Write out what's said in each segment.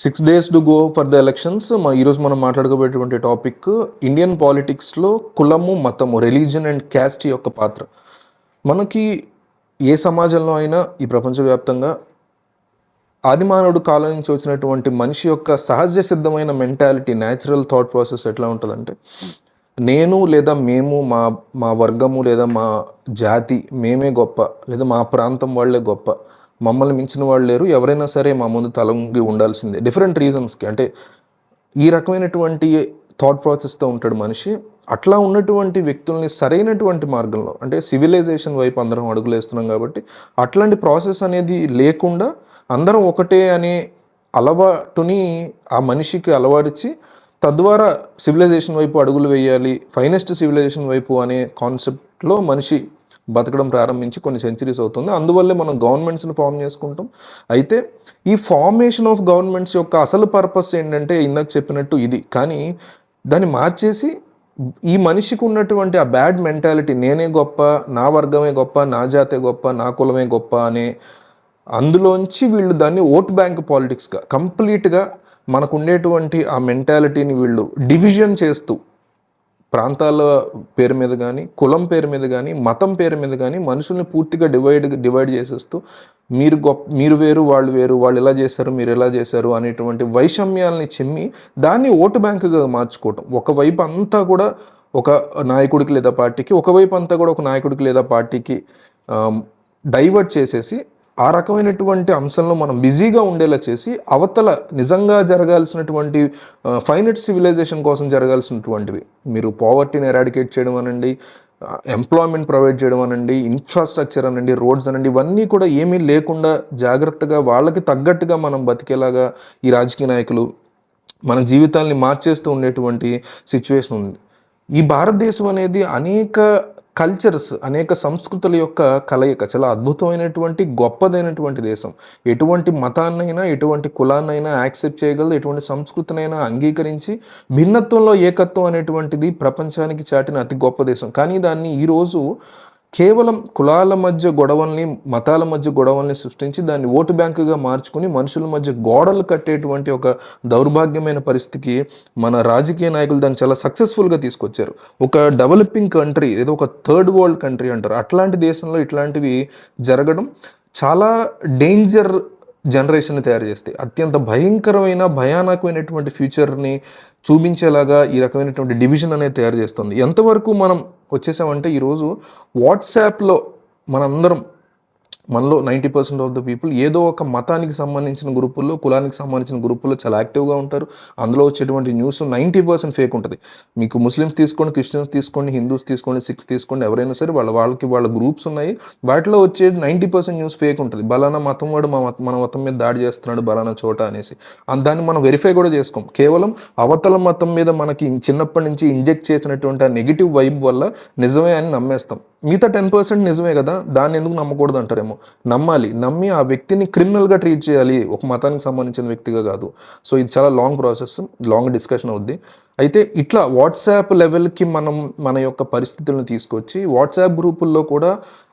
6 days to go for the elections. ఈరోజు మనం మాట్లాడుకోబోయేటువంటి topic Indian పాలిటిక్స్లో కులము, మతము, రిలీజన్ అండ్ క్యాస్ట్ యొక్క పాత్ర. మనకి ఏ సమాజంలో అయినా ఈ ప్రపంచవ్యాప్తంగా ఆదిమానవుడు కాలం నుంచి వచ్చినటువంటి మనిషి యొక్క సహజ సిద్ధమైన మెంటాలిటీ, న్యాచురల్ థాట్ ప్రాసెస్ ఎట్లా ఉంటుందంటే, నేను లేదా మేము, మా మా వర్గము లేదా మా జాతి మేమే గొప్ప, లేదా మా ప్రాంతం వాళ్ళే గొప్ప, మమ్మల్ని మించిన వాళ్ళు లేరు, ఎవరైనా సరే మా ముందు తలొంగి ఉండాల్సిందే. డిఫరెంట్ రీజన్స్కి అంటే ఈ రకమైనటువంటి థాట్ ప్రాసెస్తో ఉంటాడు మనిషి. అట్లా ఉన్నటువంటి వ్యక్తుల్ని సరైనటువంటి మార్గంలో, అంటే సివిలైజేషన్ వైపు అందరం అడుగులేస్తున్నాం కాబట్టి అట్లాంటి ప్రాసెస్ అనేది లేకుండా అందరం ఒకటే అనే అలవాటుని ఆ మనిషికి అలవాడిచి తద్వారా సివిలైజేషన్ వైపు అడుగులు వేయాలి, ఫైనెస్ట్ సివిలైజేషన్ వైపు అనే కాన్సెప్ట్లో మనిషి బతకడం ప్రారంభించి కొన్ని సెంచరీస్ అవుతుంది. అందువల్లే మనం గవర్నమెంట్స్ని ఫామ్ చేసుకుంటాం. అయితే ఈ ఫార్మేషన్ ఆఫ్ గవర్నమెంట్స్ యొక్క అసలు పర్పస్ ఏంటంటే ఇందాక చెప్పినట్టు ఇది. కానీ దాన్ని మార్చేసి ఈ మనిషికి ఉన్నటువంటి ఆ బ్యాడ్ మెంటాలిటీ, నేనే గొప్ప, నా వర్గమే గొప్ప, నా జాతే గొప్ప, నా కులమే గొప్ప అనే అందులోంచి వీళ్ళు దాన్ని ఓట్ బ్యాంక్ పాలిటిక్స్గా కంప్లీట్గా మనకు ఉండేటువంటి ఆ మెంటాలిటీని వీళ్ళు డివిజన్ చేస్తూ ప్రాంతాల పేరు మీద కానీ, కులం పేరు మీద కానీ, మతం పేరు మీద కానీ మనుషుల్ని పూర్తిగా డివైడ్ చేసేస్తూ మీరు వేరు, వాళ్ళు వేరు, వాళ్ళు ఎలా చేశారు, మీరు ఎలా చేశారు అనేటువంటి వైషమ్యాలని చిమ్మి దాన్ని ఓటు బ్యాంకుగా మార్చుకోవటం. ఒకవైపు అంతా కూడా ఒక నాయకుడికి లేదా పార్టీకి, ఒకవైపు అంతా కూడా ఒక నాయకుడికి లేదా పార్టీకి డైవర్ట్ చేసేసి ఆ రకమైనటువంటి అంశంలో మనం బిజీగా ఉండేలా చేసి అవతల నిజంగా జరగాల్సినటువంటి ఫైనెట్ సివిలైజేషన్ కోసం జరగాల్సినటువంటివి, మీరు పావర్టీని ఎరాడికేట్ చేయడం అనండి, ఎంప్లాయ్మెంట్ ప్రొవైడ్ చేయడం అనండి, ఇన్ఫ్రాస్ట్రక్చర్ అనండి, రోడ్స్ అనండి, ఇవన్నీ కూడా ఏమీ లేకుండా జాగ్రత్తగా వాళ్ళకి తగ్గట్టుగా మనం బతికేలాగా ఈ రాజకీయ నాయకులు మన జీవితాల్ని మార్చేస్తూ ఉండేటువంటి సిచ్యువేషన్ ఉంది. ఈ భారతదేశం అనేది అనేక కల్చర్స్, అనేక సంస్కృతుల యొక్క కలయిక, చాలా అద్భుతమైనటువంటి గొప్పదైనటువంటి దేశం. ఎటువంటి మతాన్నైనా, ఎటువంటి కులాన్నైనా యాక్సెప్ట్ చేయగలదు, ఎటువంటి సంస్కృతినైనా అంగీకరించి భిన్నత్వంలో ఏకత్వం అనేటువంటిది ప్రపంచానికి చాటిన అతి గొప్ప దేశం. కానీ దాన్ని ఈరోజు కేవలం కులాల మధ్య గొడవల్ని, మతాల మధ్య గొడవల్ని సృష్టించి దాన్ని ఓటు బ్యాంకుగా మార్చుకుని మనుషుల మధ్య గోడలు కట్టేటువంటి ఒక దౌర్భాగ్యమైన పరిస్థితికి మన రాజకీయ నాయకులు దాన్ని చాలా సక్సెస్ఫుల్గా తీసుకొచ్చారు. ఒక డెవలపింగ్ కంట్రీ, ఏదో ఒక థర్డ్ వరల్డ్ కంట్రీ అంటారు, అట్లాంటి దేశంలో ఇట్లాంటివి జరగడం చాలా డేంజర్ జనరేషన్ని తయారు చేస్తాయి. అత్యంత భయానకమైనటువంటి ఫ్యూచర్ని చూపించేలాగా ఈ రకమైనటువంటి డివిజన్ అనేది తయారు చేస్తుంది. ఎంతవరకు మనం వచ్చేసామంటే ఈరోజు వాట్సాప్లో మనలో 90% ఆఫ్ ద పీపుల్ ఏదో ఒక మతానికి సంబంధించిన గ్రూపుల్లో, కులానికి సంబంధించిన గ్రూపుల్లో చాలా యాక్టివ్గా ఉంటారు. అందులో వచ్చేటువంటి న్యూస్ 90% ఫేక్ ఉంటుంది. మీకు ముస్లిమ్స్ తీసుకోండి, క్రిస్టియన్స్ తీసుకోండి, హిందూస్ తీసుకోండి, సిక్స్ తీసుకోండి, ఎవరైనా సరే వాళ్ళ గ్రూప్స్ ఉన్నాయి. వాటిలో వచ్చే 90% న్యూస్ ఫేక్ ఉంటుంది. బలానా మతం వాడు మన మతం మీద దాడి చేస్తున్నాడు బలానా చోట అనేసి దాన్ని మనం వెరిఫై కూడా చేసుకోం. కేవలం అవతల మతం మీద మనకి చిన్నప్పటి నుంచి ఇంజెక్ట్ చేసినటువంటి ఆ నెగిటివ్ వైబ్ వల్ల నిజమే అని నమ్మేస్తాం. మిగతా 10% నిజమే కదా, దాన్ని ఎందుకు నమ్మకూడదు అంటారేమో. నమ్మాలి, నమ్మి ఆ వ్యక్తిని క్రిమినల్గా ట్రీట్ చేయాలి, ఒక మతానికి సంబంధించిన వ్యక్తిగా కాదు. సో ఇది చాలా లాంగ్ ప్రాసెస్, లాంగ్ డిస్కషన్ అవుద్ది. అయితే ఇట్లా వాట్సాప్ లెవెల్కి మనం మన యొక్క పరిస్థితులను తీసుకొచ్చి వాట్సాప్ గ్రూపుల్లో కూడా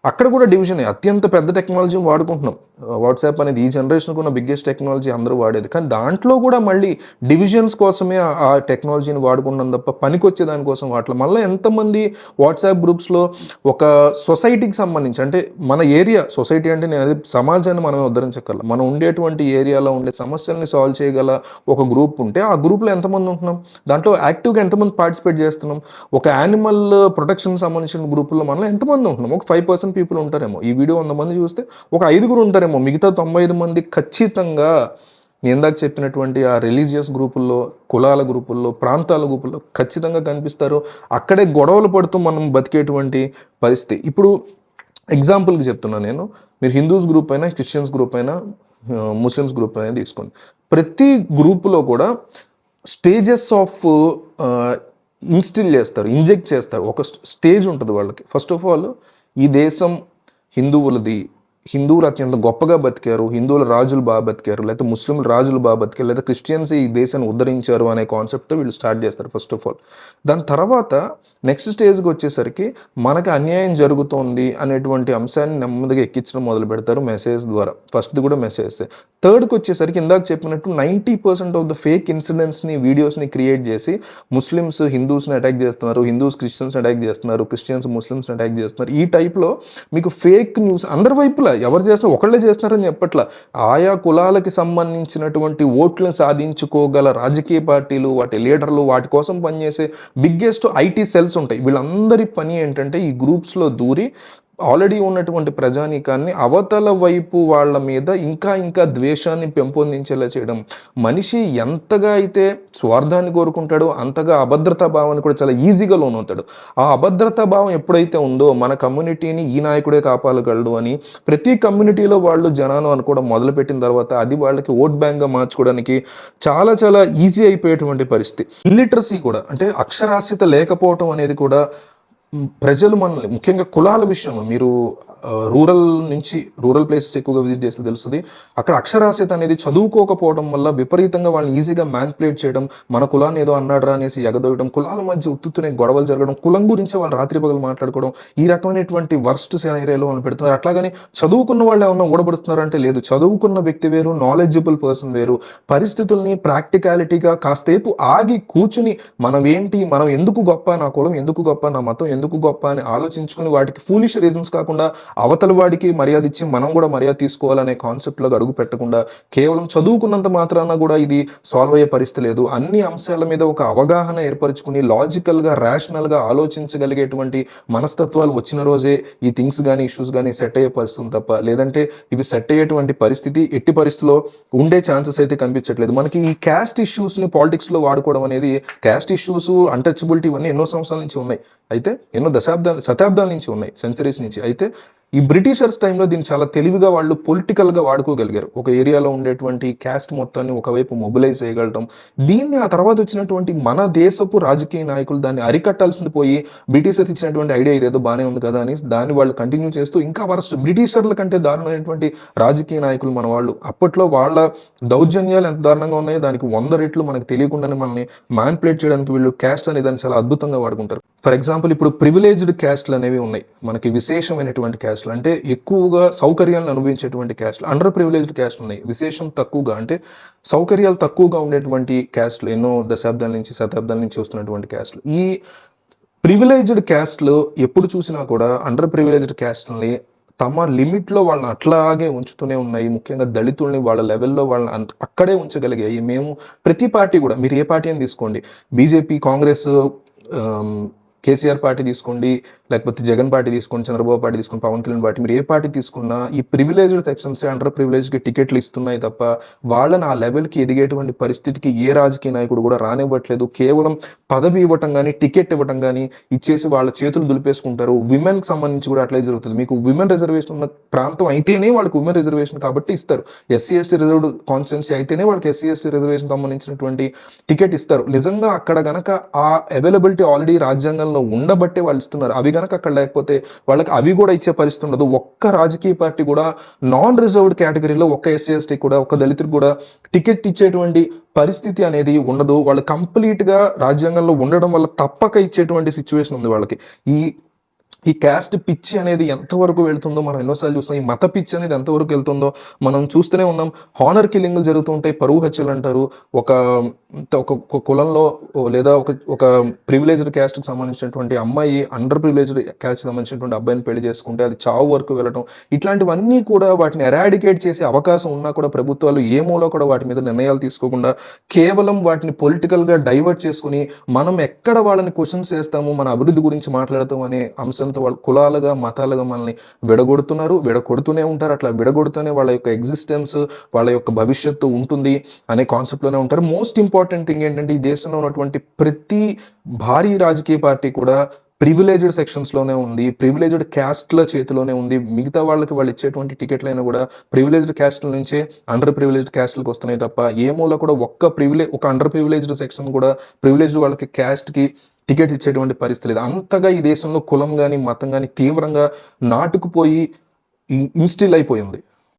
అక్కడ కూడా డివిజన్, అత్యంత పెద్ద టెక్నాలజీని వాడుకుంటున్నాం. వాట్సాప్ అనేది ఈ జనరేషన్కి ఉన్న బిగ్గెస్ట్ టెక్నాలజీ, అందరూ వాడేది. కానీ దాంట్లో కూడా మళ్ళీ డివిజన్స్ కోసమే ఆ టెక్నాలజీని వాడుకుంటాం తప్ప పనికొచ్చే దానికోసం వాటిలో మళ్ళీ ఎంతమంది వాట్సాప్ గ్రూప్స్లో ఒక సొసైటీకి సంబంధించి, అంటే మన ఏరియా సొసైటీ అంటే నేను అది సమాజాన్ని మనమే ఉద్ధరించగల, మనం ఉండేటువంటి ఏరియాలో ఉండే సమస్యల్ని సాల్వ్ చేయగల ఒక గ్రూప్ ఉంటే ఆ గ్రూప్లో ఎంతమంది ఉంటున్నాం, దాంట్లో యాక్టివ్గా ఎంతమంది పార్టిసిపేట్ చేస్తున్నాం. ఒక యానిమల్ ప్రొటెక్షన్ సంబంధించిన గ్రూపుల్లో మనం ఎంతమంది ఉంటున్నాం, ఒక 5% పీపుల్ ఉంటారేమో. ఈ వీడియో 100 మంది చూస్తే ఒక 5 ఉంటారేమో. మిగతా 95 మంది ఖచ్చితంగా ఇందాక చెప్పినటువంటి ఆ రిలీజియస్ గ్రూపుల్లో, కులాల గ్రూపుల్లో, ప్రాంతాల గ్రూపుల్లో ఖచ్చితంగా కనిపిస్తారు. అక్కడే గొడవలు పడుతూ మనం బతికేటువంటి పరిస్థితి. ఇప్పుడు ఎగ్జాంపుల్కి చెప్తున్నాను నేను, మీరు హిందూస్ గ్రూప్ అయినా, క్రిస్టియన్స్ గ్రూప్ అయినా, ముస్లిమ్స్ గ్రూప్ అయినా తీసుకోండి. ప్రతి గ్రూపులో కూడా స్టేజెస్ ఆఫ్ ఇంజెక్ట్ చేస్తారు. ఒక స్టేజ్ ఉంటుంది వాళ్ళకి. ఫస్ట్ ఆఫ్ ఆల్ ఈ దేశం హిందువులది, హిందువులు అత్యంత గొప్పగా బతికారు, హిందువుల రాజులు బాగా బతికారు, లేకపోతే ముస్లింలు రాజులు బాగా బతికారు, లేదా క్రిస్టియన్స్ ఈ దేశాన్ని ఉద్ధరించారు అనే కాన్సెప్ట్తో వీళ్ళు స్టార్ట్ చేస్తారు ఫస్ట్ ఆఫ్ ఆల్. దాని తర్వాత నెక్స్ట్ స్టేజ్కి వచ్చేసరికి మనకి అన్యాయం జరుగుతోంది అనేటువంటి అంశాన్ని నెమ్మదిగా ఎక్కించడం మొదలు పెడతారు మెసేజ్ ద్వారా. ఫస్ట్ది కూడా మెసేజ్. థర్డ్కి వచ్చేసరికి ఇందాక చెప్పినట్టు 90% ఆఫ్ ద ఫేక్ ఇన్సిడెంట్స్ని, వీడియోస్ని క్రియేట్ చేసి ముస్లిమ్స్ హిందూస్ని అటాక్ చేస్తున్నారు, హిందూస్ క్రిస్టియన్స్ అటాక్ చేస్తున్నారు, క్రిస్టియన్స్ ముస్లిమ్స్ని అటాక్ చేస్తున్నారు. ఈ టైప్లో మీకు ఫేక్ న్యూస్ అందరి వైపులా ఎవరు చేస్తున్నారు, ఒకళ్ళే చేస్తున్నారని చెప్పట్లా. ఆయా కులాలకి సంబంధించినటువంటి ఓట్లను సాధించుకోగల రాజకీయ పార్టీలు, వాటి లీడర్లు, వాటి కోసం పనిచేసే బిగ్గెస్ట్ ఐటీ సెల్స్ ఉంటాయి. వీళ్ళందరి పని ఏంటంటే ఈ గ్రూప్స్లో దూరి ఆల్రెడీ ఉన్నటువంటి ప్రజానీకాన్ని అవతల వైపు వాళ్ళ మీద ఇంకా ఇంకా ద్వేషాన్ని పెంపొందించేలా చేయడం. మనిషి ఎంతగా అయితే స్వార్థాన్ని కోరుకుంటాడో అంతగా అభద్రతా భావాన్ని కూడా చాలా ఈజీగా లోనవుతాడు. ఆ అభద్రతా భావం ఎప్పుడైతే ఉందో మన కమ్యూనిటీని ఈ నాయకుడే కాపాడగలడు అని ప్రతి కమ్యూనిటీలో వాళ్ళు జనాలు అనుకోవడం మొదలుపెట్టిన తర్వాత అది వాళ్ళకి ఓట్ బ్యాంక్గా మార్చుకోవడానికి చాలా చాలా ఈజీ అయిపోయేటువంటి పరిస్థితి. ఇల్లిటరసీ కూడా, అంటే అక్షరాస్యత లేకపోవటం అనేది కూడా ప్రజలు మనల్ని ముఖ్యంగా కులాల విషయంలో మీరు రూరల్ ప్లేసెస్ ఎక్కువగా విజిట్ చేస్తే తెలుస్తుంది. అక్కడ అక్షరాస్యత అనేది చదువుకోకపోవడం వల్ల విపరీతంగా వాళ్ళని ఈజీగా మ్యానిపులేట్ చేయడం, మన కులాన్ని ఏదో అన్నాడ్రా అనేసి ఎగదోయడం, కులాల మధ్య ఉత్తునే గొడవలు జరగడం, కులం గురించి వాళ్ళు రాత్రి పగలు మాట్లాడుకోవడం, ఈ రకమైనటువంటి వర్స్ట్ ఏరియాలో వాళ్ళు పెడుతున్నారు. అట్లాగని చదువుకున్న వాళ్ళు ఏమన్నా ఊడబడుతున్నారు అంటే లేదు. చదువుకున్న వ్యక్తి వేరు, నాలెడ్జబుల్ పర్సన్ వేరు. పరిస్థితుల్ని ప్రాక్టికాలిటీగా కాసేపు ఆగి కూర్చుని మనం ఏంటి, మనం ఎందుకు గొప్ప, నా కులం ఎందుకు గొప్ప, నా మతం ఎందుకు గొప్ప అని ఆలోచించుకుని వాటికి ఫూలిష్ రీజన్స్ కాకుండా అవతల వాడికి మర్యాద ఇచ్చి మనం కూడా మర్యాద తీసుకోవాలనే కాన్సెప్ట్లో అడుగు పెట్టకుండా కేవలం చదువుకున్నంత మాత్రాన కూడా ఇది సాల్వ్ అయ్యే పరిస్థితి లేదు. అన్ని అంశాల మీద ఒక అవగాహన ఏర్పరచుకుని లాజికల్గా, ర్యాషనల్గా ఆలోచించగలిగేటువంటి మనస్తత్వాలు వచ్చిన రోజే ఈ థింగ్స్ కానీ ఇష్యూస్ కానీ సెట్ అయ్యే పరిస్థితి తప్ప, లేదంటే ఇవి సెట్ అయ్యేటువంటి పరిస్థితి ఎట్టి పరిస్థితిలో ఉండే ఛాన్సెస్ అయితే కనిపించట్లేదు. మనకి ఈ క్యాస్ట్ ఇష్యూస్ని పాలిటిక్స్లో వాడుకోవడం అనేది, క్యాస్ట్ ఇష్యూస్, అన్టచబిలిటీ ఇవన్నీ ఎన్నో సంవత్సరాల నుంచి ఉన్నాయి, అయితే ఎన్నో శతాబ్దాల నుంచి ఉన్నాయి, సెంచరీస్ నుంచి. అయితే ఈ బ్రిటిషర్స్ టైంలో దీన్ని చాలా తెలివిగా వాళ్ళు పొలిటికల్గా వాడుకోగలిగారు. ఒక ఏరియాలో ఉండేటువంటి క్యాస్ట్ మొత్తాన్ని ఒకవైపు మొబిలైజ్ చేయగలటం. దీన్ని ఆ తర్వాత వచ్చినటువంటి మన దేశపు రాజకీయ నాయకులు దాన్ని అరికట్టాల్సింది పోయి బ్రిటిషర్స్ ఇచ్చినటువంటి ఐడియా ఇదేదో బాగానే ఉంది కదా అని దాన్ని వాళ్ళు కంటిన్యూ చేస్తూ ఇంకా వరస్ట్ బ్రిటిషర్ల కంటే దారుణమైనటువంటి రాజకీయ నాయకులు మన వాళ్ళు. అప్పట్లో వాళ్ళ దౌర్జన్యాలు ఎంత దారుణంగా ఉన్నాయో దానికి 100 రెట్లు మనకు తెలియకుండానే మనల్ని మ్యానిపులేట్ చేయడానికి వీళ్ళు క్యాస్ట్ అనే దాన్ని చాలా అద్భుతంగా వాడుకుంటారు. ఫర్ ఎగ్జాంపుల్ ఇప్పుడు ప్రివిలేజ్డ్ క్యాస్ట్లు అనేవి ఉన్నాయి, మనకి విశేషమైనటువంటి క్యాస్ట్లు, అంటే ఎక్కువగా సౌకర్యాలను అనుభవించేటువంటి క్యాస్ట్లు. అండర్ ప్రివిలేజ్డ్ క్యాస్ట్లు ఉన్నాయి, విశేషం తక్కువగా, అంటే సౌకర్యాలు తక్కువగా ఉండేటువంటి క్యాస్ట్లు, ఎన్నో దశాబ్దాల నుంచి శతాబ్దాల నుంచి వస్తున్నటువంటి క్యాస్ట్లు. ఈ ప్రివిలేజ్డ్ క్యాస్ట్లు ఎప్పుడు చూసినా కూడా అండర్ ప్రివిలేజ్డ్ క్యాస్ట్లని తమ లిమిట్లో వాళ్ళని అట్లాగే ఉంచుతూనే ఉన్నాయి. ముఖ్యంగా దళితుల్ని వాళ్ళ లెవెల్లో వాళ్ళని అక్కడే ఉంచగలిగాయి. మేము ప్రతి పార్టీ కూడా, మీరు ఏ పార్టీ అని తీసుకోండి, బీజేపీ, కాంగ్రెస్, కేసీఆర్ పార్టీ తీసుకోండి, లేకపోతే జగన్ పార్టీ తీసుకోండి, చంద్రబాబు పార్టీ తీసుకోండి, పవన్ కళ్యాణ్ పార్టీ, మీరు ఏ పార్టీ తీసుకున్నా ఈ ప్రివిలేజ్డ్ సెక్షన్స్ అండర్ ప్రివిలేజ్కి టికెట్లు ఇస్తున్నాయి తప్ప వాళ్ళని ఆ లెవెల్కి ఎదిగేటువంటి పరిస్థితికి ఏ రాజకీయ నాయకుడు కూడా రానివ్వట్లేదు. కేవలం పదవి ఇవ్వటం కానీ, టికెట్ ఇవ్వటం కానీ ఇచ్చేసి వాళ్ళ చేతులు దులిపేసుకుంటారు. విమెన్కి సంబంధించి కూడా అట్లే జరుగుతుంది. మీకు విమెన్ రిజర్వేషన్ ఉన్న ప్రాంతం అయితేనే వాళ్ళకి విమెన్ రిజర్వేషన్ కాబట్టి ఇస్తారు. ఎస్సీ ఎస్టీ రిజర్వ్డ్ కాన్స్టిట్యున్సీ అయితేనే వాళ్ళకి ఎస్సీ ఎస్టీ రిజర్వేషన్ సంబంధించినటువంటి టికెట్ ఇస్తారు. నిజంగా అక్కడ గనక ఆ అవైలబిలిటీ ఆల్రెడీ రాజ్యాంగంలో ఉండబట్టే వాళ్ళు ఇస్తున్నారు. అవి కనుక అక్కడ లేకపోతే వాళ్ళకి అవి కూడా ఇచ్చే పరిస్థితి ఉండదు. ఒక్క రాజకీయ పార్టీ కూడా నాన్ రిజర్వ్డ్ కేటగిరీలో ఒక్క ఎస్సీ ఎస్టీ కూడా, ఒక్క దళితుడికి కూడా టికెట్ ఇచ్చేటువంటి పరిస్థితి అనేది ఉండదు. వాళ్ళు కంప్లీట్గా రాజ్యాంగంలో ఉండడం వల్ల తప్పక ఇచ్చేటువంటి సిచ్యువేషన్ ఉంది వాళ్ళకి. ఈ క్యాస్ట్ పిచ్చి అనేది ఎంతవరకు వెళ్తుందో మనం ఎన్నోసార్లు చూస్తున్నాం. ఈ మత పిచ్చి అనేది ఎంతవరకు వెళ్తుందో మనం చూస్తూనే ఉన్నాం. హానర్ కిల్లింగ్లు జరుగుతూ ఉంటాయి, పరువు హత్యలు అంటారు. ఒక కులంలో లేదా ఒక ప్రివిలేజ్డ్ క్యాస్ట్కి సంబంధించినటువంటి అమ్మాయి అండర్ ప్రివిలేజ్డ్ క్యాస్ట్కి సంబంధించినటువంటి అబ్బాయిని పెళ్లి చేసుకుంటే అది చావు వరకు వెళ్ళటం, ఇట్లాంటివన్నీ కూడా వాటిని ఎరాడికేట్ చేసే అవకాశం ఉన్నా కూడా ప్రభుత్వాలు ఏమోలో కూడా వాటి మీద నిర్ణయాలు తీసుకోకుండా కేవలం వాటిని పొలిటికల్గా డైవర్ట్ చేసుకుని మనం ఎక్కడ వాళ్ళని క్వశ్చన్స్ చేస్తాము, మన అభివృద్ధి గురించి మాట్లాడతాం అనే అంశంతో వాళ్ళు కులాలుగా, మతాలుగా మనల్ని విడగొడుతూనే ఉంటారు. అట్లా విడగొడుతూనే వాళ్ళ యొక్క ఎగ్జిస్టెన్స్, వాళ్ళ యొక్క భవిష్యత్తు ఉంటుంది అనే కాన్సెప్ట్లోనే ఉంటారు. మోస్ట్ ఇంపార్టెంట్ థింగ్ ఏంటంటే ఈ దేశంలో ఉన్నటువంటి ప్రతి భారీ రాజకీయ పార్టీ కూడా ప్రివిలేజ్డ్ సెక్షన్స్లోనే ఉంది, ప్రివిలేజ్డ్ క్యాస్ట్ల చేతిలోనే ఉంది. మిగతా వాళ్ళకి వాళ్ళు ఇచ్చేటువంటి టికెట్లైనా కూడా ప్రివిలేజ్డ్ క్యాస్ట్ల నుంచే అండర్ ప్రివిలేజ్డ్ క్యాస్ట్లకు వస్తున్నాయి తప్ప ఏ మూల కూడా ఒక అండర్ ప్రివిలేజ్డ్ సెక్షన్ కూడా ప్రివిలేజ్డ్ వాళ్ళకి క్యాస్ట్కి టికెట్ ఇచ్చేటువంటి పరిస్థితి లేదు. అంతగా ఈ దేశంలో కులం కానీ, మతం కానీ తీవ్రంగా నాటుకుపోయి ఇన్స్టిల్ అయిపోయింది.